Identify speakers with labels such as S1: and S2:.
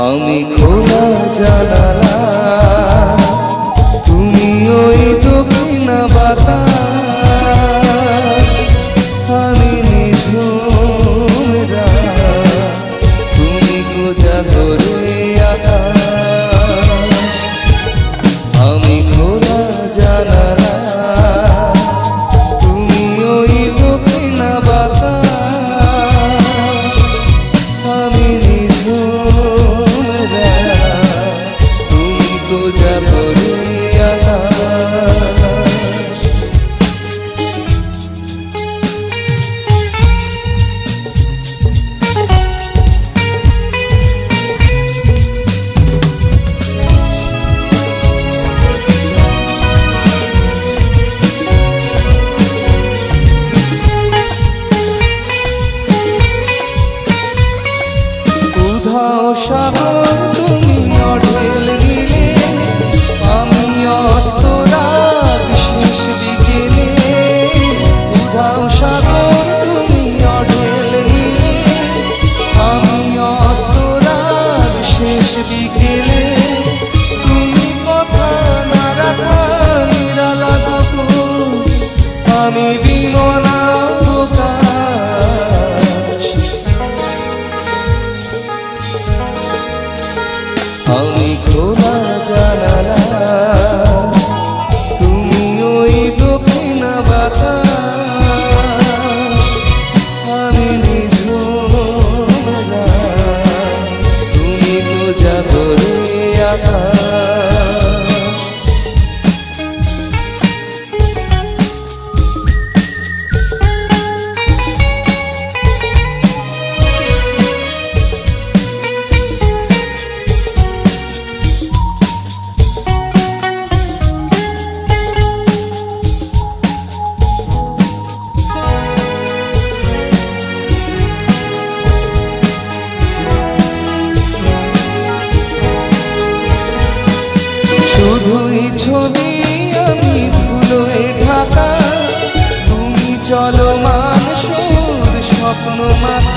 S1: আমি খোলা জানালা, তুমি ওই দক্ষিণা বাতাস, আমি নিঝুম রাত, তুমি কোজাগরে আকাশ। আমি খোলা জানালা, তুমি ওই দক্ষিণা বাতাস, আমি সাগর তুমি অঢেল নীলে, আমি অস্তরাগ শেষ বিকেলে। উধাও সাগর তুমি অঢেল নীলে, আমি অস্তরাগ শেষ বিকেলে। তুমি কথা না রাখা নিরালা কুকুর, আমি বিমনা আমি খোলা জানালা, তুমি ওই দক্ষিণা বাতাস, আমি নিঝুম রাত, তুমি কোজাগরে আকাশ। শুধুই ছবি আমি ধুলোয় ঢাকা, তুমি চলমান সুর স্বপ্ন মাখা।